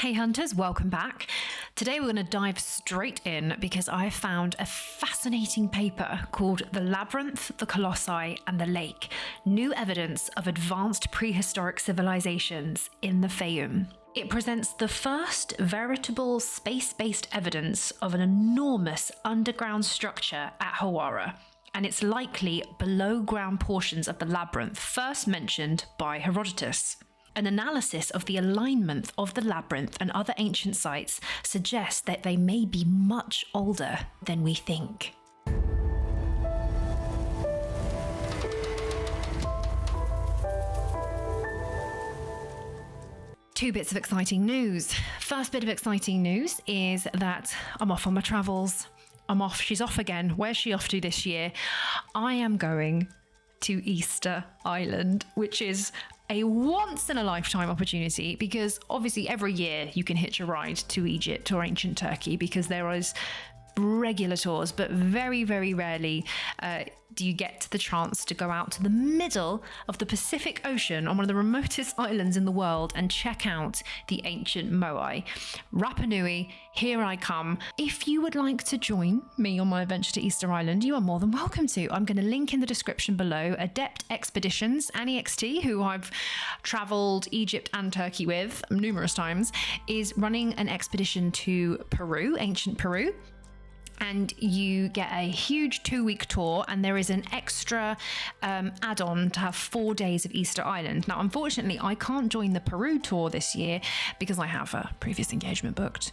Hey hunters, welcome back. Today we're going to dive straight in because I found a fascinating paper called The Labyrinth, the Colossi and the Lake, New Evidence of Advanced Prehistoric Civilizations in the Faiyum. It presents the first veritable space-based evidence of an enormous underground structure at Hawara, and it's likely below-ground portions of the labyrinth first mentioned by Herodotus. An analysis of the alignment of the labyrinth and other ancient sites suggests that they may be much older than we think. Two bits of exciting news. First bit of exciting news is that I'm off on my travels. I'm off. She's off again. Where's she off to this year? I am going to Easter Island, which is a once-in-a-lifetime opportunity because obviously every year you can hitch a ride to Egypt or ancient Turkey because there is regular tours, but very, very rarely do you get the chance to go out to the middle of the Pacific Ocean on one of the remotest islands in the world and check out the ancient Moai. Rapa Nui, here I come. If you would like to join me on my adventure to Easter Island, you are more than welcome to. I'm going to link in the description below. Adept Expeditions, Annie XT, who I've traveled Egypt and Turkey with numerous times, is running an expedition to Peru, ancient Peru. And you get a huge 2-week tour, and there is an extra add-on to have 4 days of Easter Island. Now, unfortunately, I can't join the Peru tour this year because I have a previous engagement booked.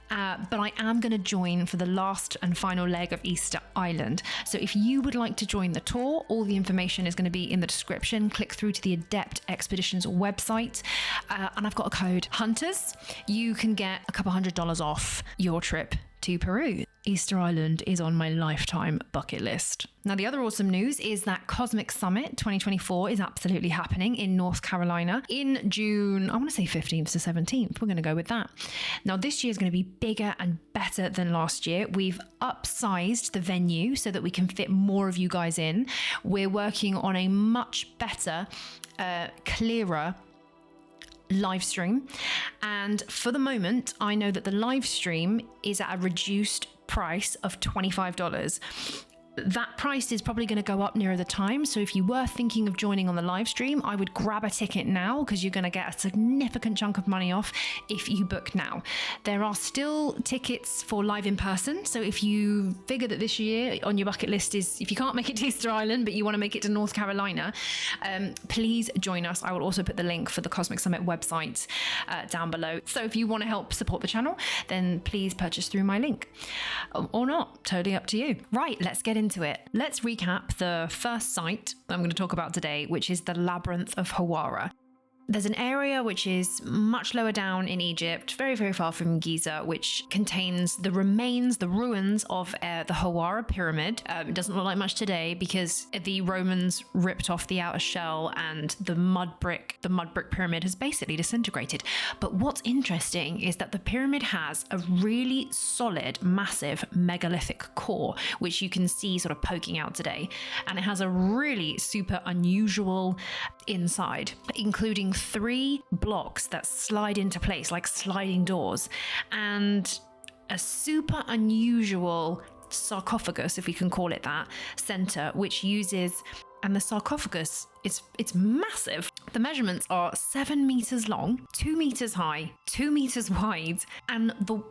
But I am going to join for the last and final leg of Easter Island. So if you would like to join the tour, all the information is going to be in the description. Click through to the Adept Expeditions website. And I've got a code, Hunters. You can get a couple $100 off your trip to Peru. Easter Island is on my lifetime bucket list. Now, the other awesome news is that Cosmic Summit 2024 is absolutely happening in North Carolina in June, I want to say 15th to 17th. We're going to go with that. Now, this year is going to be bigger and better than last year. We've upsized the venue so that we can fit more of you guys in. We're working on a much better, clearer live stream, and for the moment I know that the live stream is at a reduced price of $25. That price is probably going to go up nearer the time, so if you were thinking of joining on the live stream, I would grab a ticket now because you're going to get a significant chunk of money off if you book now. There are still tickets for live in person, so if you figure that this year on your bucket list is, if you can't make it to Easter Island but you want to make it to North Carolina, please join us. I will also put the link for the Cosmic Summit website down below. So if you want to help support the channel, then please purchase through my link. Or not, totally up to you. Right, let's get into it. Let's recap the first site I'm going to talk about today, which is the Labyrinth of Hawara. There's an area which is much lower down in Egypt, very, very far from Giza, which contains the remains, the ruins of the Hawara Pyramid. It doesn't look like much today because the Romans ripped off the outer shell and the mud brick pyramid has basically disintegrated. But what's interesting is that the pyramid has a really solid, massive megalithic core, which you can see sort of poking out today. And it has a really super unusual inside, including 3 blocks that slide into place like sliding doors, and a super unusual sarcophagus, if we can call it that, center, which uses, and the sarcophagus it's massive. The measurements are 7 meters long, 2 meters high, 2 meters wide, and the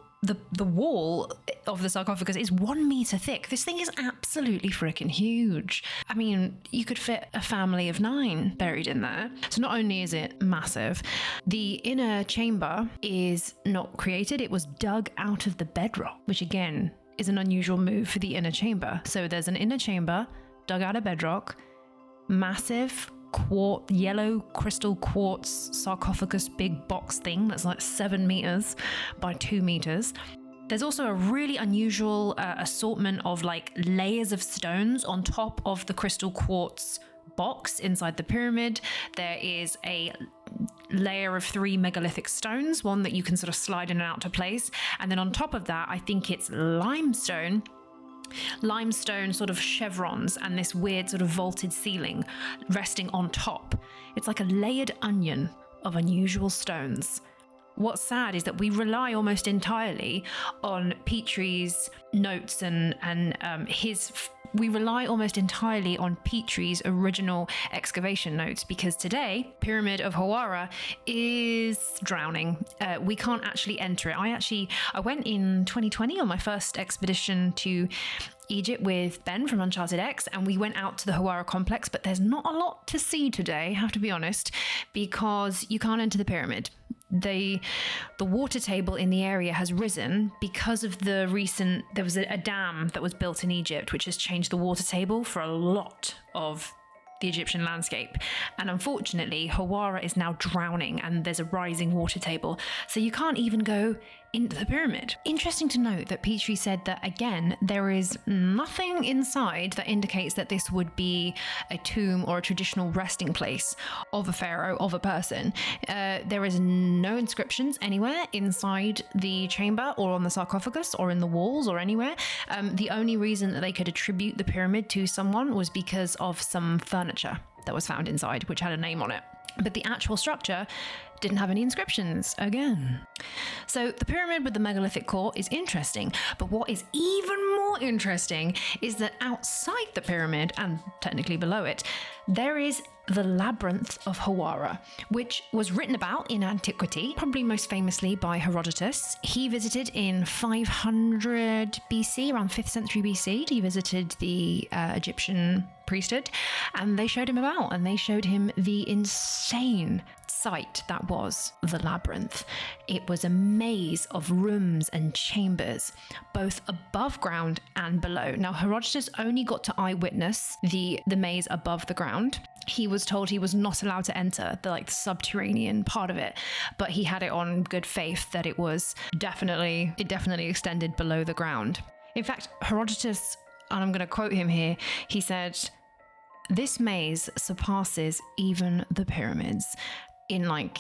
wall of the sarcophagus is 1 meter thick. This thing is absolutely freaking huge. I mean, you could fit a family of 9 buried in there. So not only is it massive, the inner chamber is not created. It was dug out of the bedrock, which again is an unusual move for the inner chamber. So there's an inner chamber dug out of bedrock, massive yellow crystal quartz sarcophagus big box thing that's like 7 meters by 2 meters. There's also a really unusual assortment of like layers of stones on top of the crystal quartz box inside the pyramid. There is a layer of 3 megalithic stones, one that you can sort of slide in and out to place, and then on top of that I think it's limestone sort of chevrons and this weird sort of vaulted ceiling resting on top. It's like a layered onion of unusual stones. what's sad is that we rely almost entirely on Petrie's notes we rely almost entirely on Petrie's original excavation notes, because today, Pyramid of Hawara is drowning. We can't actually enter it. I went in 2020 on my first expedition to Egypt with Ben from Uncharted X, and we went out to the Hawara complex, but there's not a lot to see today, I have to be honest, because you can't enter the pyramid. The water table in the area has risen because of there was a dam that was built in Egypt, which has changed the water table for a lot of the Egyptian landscape. And unfortunately, Hawara is now drowning and there's a rising water table. So you can't even go into the pyramid. Interesting to note that Petrie said that, again, there is nothing inside that indicates that this would be a tomb or a traditional resting place of a pharaoh, of a person. There is no inscriptions anywhere inside the chamber or on the sarcophagus or in the walls or anywhere. The only reason that they could attribute the pyramid to someone was because of some furniture that was found inside, which had a name on it. But the actual structure didn't have any inscriptions again. So the pyramid with the megalithic core is interesting, but what is even more interesting is that outside the pyramid, and technically below it, there is the Labyrinth of Hawara, which was written about in antiquity, probably most famously by Herodotus. He visited in 500 BC, around 5th century BC. He visited the Egyptian priesthood, and they showed him about, and they showed him the insane site that was the Labyrinth. It was a maze of rooms and chambers, both above ground and below. Now, Herodotus only got to eyewitness the maze above the ground. He was told he was not allowed to enter the subterranean part of it, but he had it on good faith that it definitely extended below the ground. In fact, Herodotus, and I'm going to quote him here, he said, "This maze surpasses even the pyramids in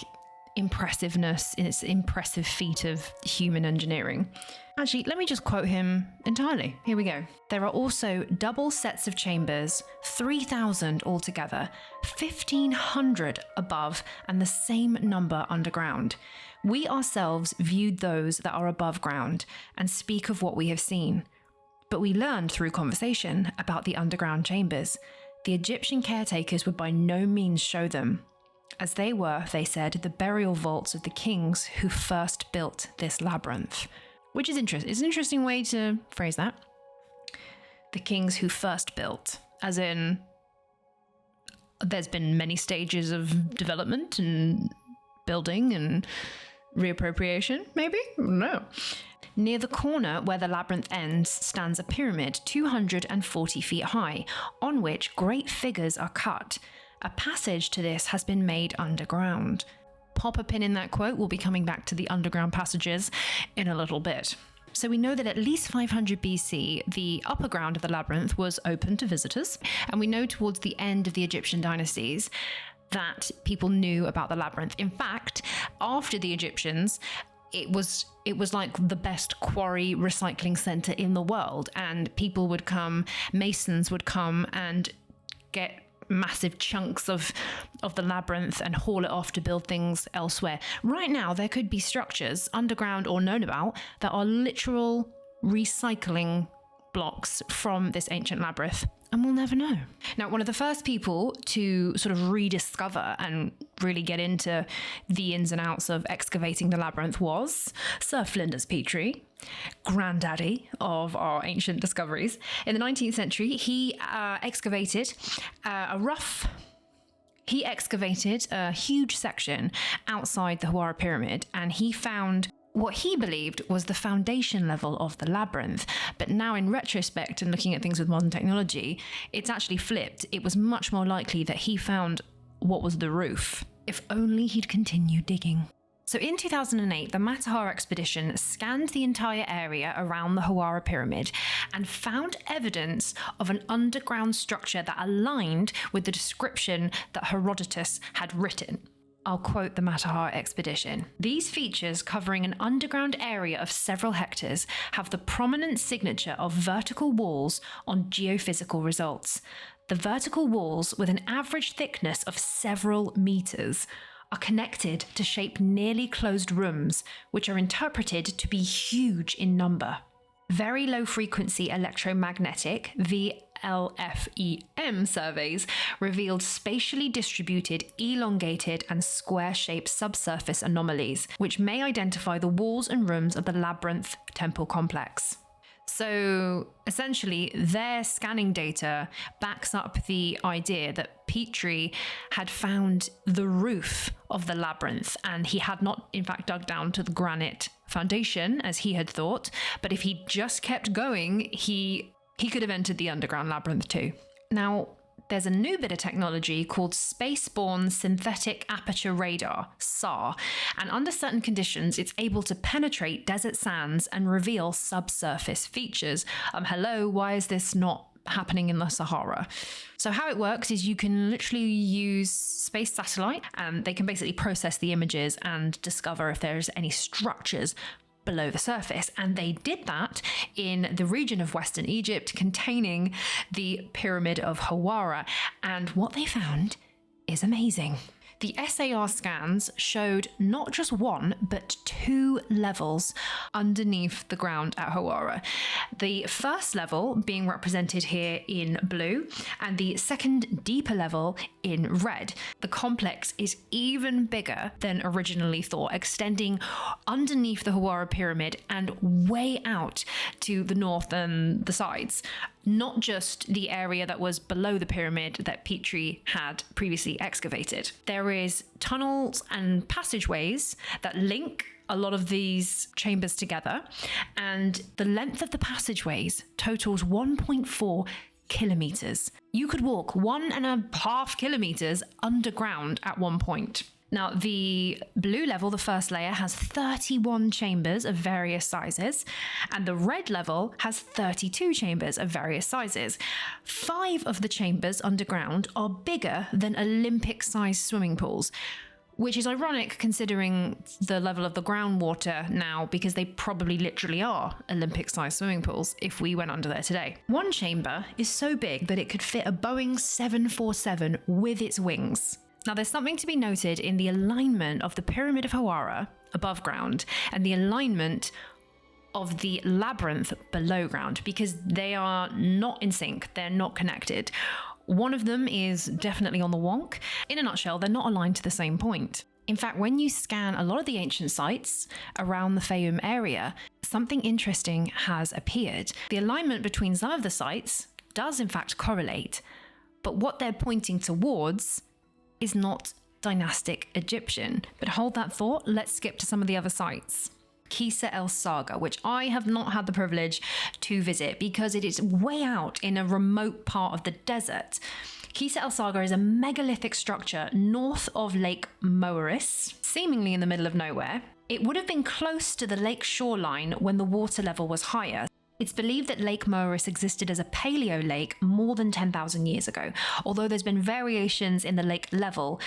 impressiveness, in its impressive feat of human engineering." Actually, let me just quote him entirely. Here we go. "There are also double sets of chambers, 3,000 altogether, 1,500 above, and the same number underground. We ourselves viewed those that are above ground and speak of what we have seen. But we learned through conversation about the underground chambers. The Egyptian caretakers would by no means show them, as they were, they said, the burial vaults of the kings who first built this labyrinth." Which is interesting. It's an interesting way to phrase that. The kings who first built, as in there's been many stages of development and building and reappropriation, maybe? No. "Near the corner where the labyrinth ends stands a pyramid 240 feet high, on which great figures are cut. A passage to this has been made underground." Pop a pin in that quote. We'll be coming back to the underground passages in a little bit. So we know that at least 500 BC, the upper ground of the labyrinth was open to visitors. And we know towards the end of the Egyptian dynasties that people knew about the labyrinth. In fact, after the Egyptians, it was like the best quarry recycling center in the world. And people would come, masons would come and get massive chunks of the labyrinth and haul it off to build things elsewhere. Right now, there could be structures, underground or known about, that are literal recycling blocks from this ancient labyrinth, and we'll never know. Now, one of the first people to sort of rediscover and really get into the ins and outs of excavating the labyrinth was Sir Flinders Petrie, granddaddy of our ancient discoveries. In the 19th century, he excavated a huge section outside the Hawara Pyramid, and he found what he believed was the foundation level of the labyrinth. But now in retrospect and looking at things with modern technology, it's actually flipped. It was much more likely that he found what was the roof, if only he'd continued digging. So in 2008, the Matahar expedition scanned the entire area around the Hawara Pyramid and found evidence of an underground structure that aligned with the description that Herodotus had written. I'll quote the Matahar expedition. "These features, covering an underground area of several hectares, have the prominent signature of vertical walls on geophysical results. The vertical walls, with an average thickness of several meters, are connected to shape nearly closed rooms, which are interpreted to be huge in number. Very low frequency electromagnetic VLFEM surveys revealed spatially distributed, elongated and square-shaped subsurface anomalies, which may identify the walls and rooms of the Labyrinth temple complex. So essentially, their scanning data backs up the idea that Petrie had found the roof of the labyrinth, and he had not, in fact, dug down to the granite foundation as he had thought. But if he just kept going, he could have entered the underground labyrinth too. Now, there's a new bit of technology called space-borne synthetic aperture radar, SAR, and under certain conditions, it's able to penetrate desert sands and reveal subsurface features. Hello, why is this not happening in the Sahara? So how it works is you can literally use space satellite, and they can basically process the images and discover if there's any structures below the surface. And they did that in the region of Western Egypt containing the Pyramid of Hawara. And what they found is amazing. The SAR scans showed not just one, but 2 levels underneath the ground at Hawara. The first level being represented here in blue, and the second deeper level in red. The complex is even bigger than originally thought, extending underneath the Hawara Pyramid and way out to the north and the sides. Not just the area that was below the pyramid that Petrie had previously excavated. There is tunnels and passageways that link a lot of these chambers together, and the length of the passageways totals 1.4 kilometers. You could walk 1.5 kilometers underground at one point. Now, the blue level, the first layer, has 31 chambers of various sizes, and the red level has 32 chambers of various sizes. 5 of the chambers underground are bigger than Olympic-sized swimming pools, which is ironic considering the level of the groundwater now, because they probably literally are Olympic-sized swimming pools if we went under there today. One chamber is so big that it could fit a Boeing 747 with its wings. Now, there's something to be noted in the alignment of the Pyramid of Hawara above ground and the alignment of the labyrinth below ground, because they are not in sync, they're not connected. One of them is definitely on the wonk. In a nutshell, they're not aligned to the same point. In fact, when you scan a lot of the ancient sites around the Faiyum area, something interesting has appeared. The alignment between some of the sites does in fact correlate, but what they're pointing towards is not dynastic Egyptian. But hold that thought, let's skip to some of the other sites. Kisa El Saga, which I have not had the privilege to visit because it is way out in a remote part of the desert. Kisa El Saga is a megalithic structure north of Lake Moeris, seemingly in the middle of nowhere. It would have been close to the lake shoreline when the water level was higher. It's believed that Lake Moeris existed as a paleo lake more than 10,000 years ago, although there's been variations in the lake level.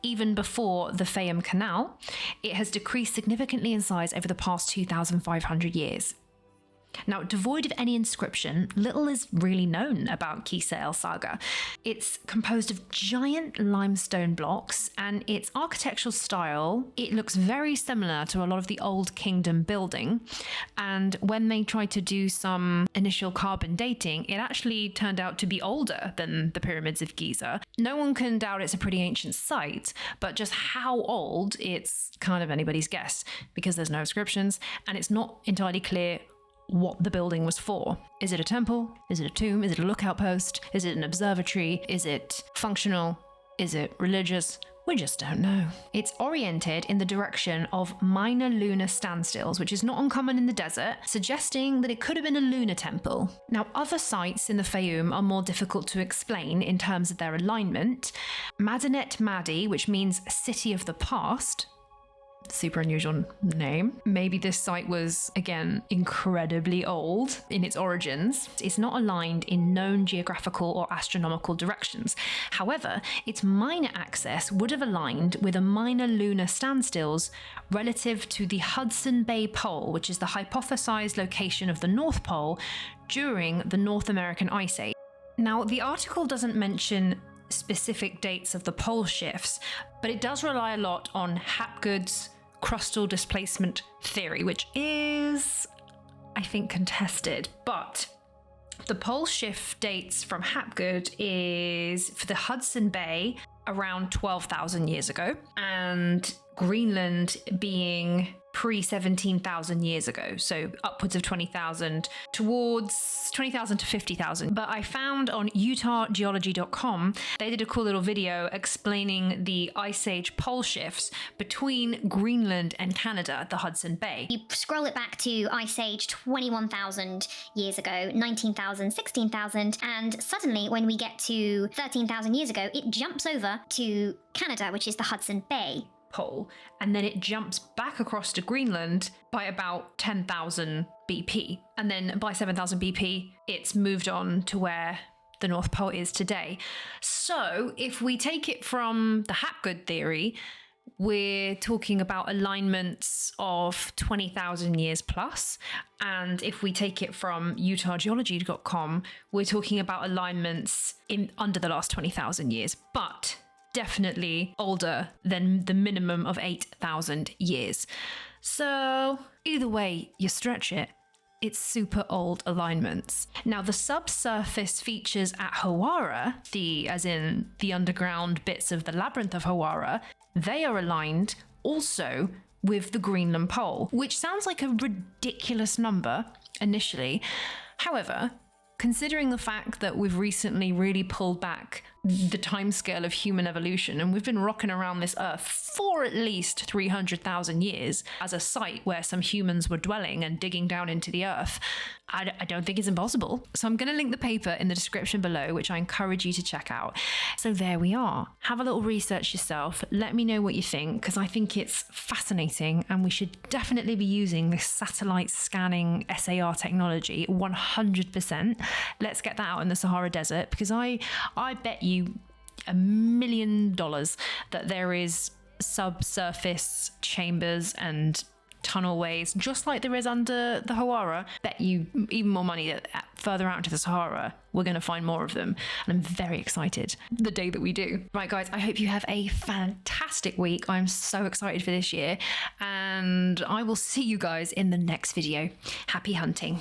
Even before the Faiyum Canal, it has decreased significantly in size over the past 2,500 years. Now, devoid of any inscription, little is really known about Kisa El Saga. It's composed of giant limestone blocks, and its architectural style, it looks very similar to a lot of the Old Kingdom building. And when they tried to do some initial carbon dating, it actually turned out to be older than the pyramids of Giza. No one can doubt it's a pretty ancient site, but just how old, it's kind of anybody's guess, because there's no inscriptions, and it's not entirely clear what the building was for. Is it a temple? Is it a tomb? Is it a lookout post? Is it an observatory? Is it functional? Is it religious? We just don't know. It's oriented in the direction of minor lunar standstills, which is not uncommon in the desert, suggesting that it could have been a lunar temple. Now, other sites in the Faiyum are more difficult to explain in terms of their alignment. Madinet Madi, which means city of the past, super unusual name. Maybe this site was, again, incredibly old in its origins. It's not aligned in known geographical or astronomical directions. However, its minor axis would have aligned with a minor lunar standstills relative to the Hudson Bay Pole, which is the hypothesized location of the North Pole during the North American Ice Age. Now, the article doesn't mention specific dates of the pole shifts, but it does rely a lot on Hapgood's crustal displacement theory, which is, I think, contested. But the pole shift dates from Hapgood is for the Hudson Bay around 12,000 years ago, and Greenland being pre-17,000 years ago, so upwards of 20,000 towards 20,000 to 50,000. But I found on utahgeology.com, they did a cool little video explaining the Ice Age pole shifts between Greenland and Canada at the Hudson Bay. You scroll it back to Ice Age 21,000 years ago, 19,000, 16,000, and suddenly when we get to 13,000 years ago, it jumps over to Canada, which is the Hudson Bay pole, and then it jumps back across to Greenland by about 10,000 BP, and then by 7,000 BP it's moved on to where the North Pole is today. So if we take it from the Hapgood theory, we're talking about alignments of 20,000 years plus, and if we take it from utahgeology.com, we're talking about alignments in under the last 20,000 years, but definitely older than the minimum of 8,000 years. So either way you stretch it, it's super old alignments. Now the subsurface features at Hawara, as in the underground bits of the Labyrinth of Hawara, they are aligned also with the Greenland pole, which sounds like a ridiculous number initially. However, considering the fact that we've recently really pulled back the timescale of human evolution, and we've been rocking around this earth for at least 300,000 years as a site where some humans were dwelling and digging down into the earth, I don't think it's impossible. So I'm going to link the paper in the description below, which I encourage you to check out. So there we are. Have a little research yourself. Let me know what you think, because I think it's fascinating, and we should definitely be using this satellite scanning SAR technology 100%. Let's get that out in the Sahara Desert, because I bet you $1 million that there is subsurface chambers and tunnelways, just like there is under the Hawara. Bet you even more money that further out into the Sahara, we're going to find more of them. And I'm very excited the day that we do. Right, guys, I hope you have a fantastic week. I'm so excited for this year, and I will see you guys in the next video. Happy hunting.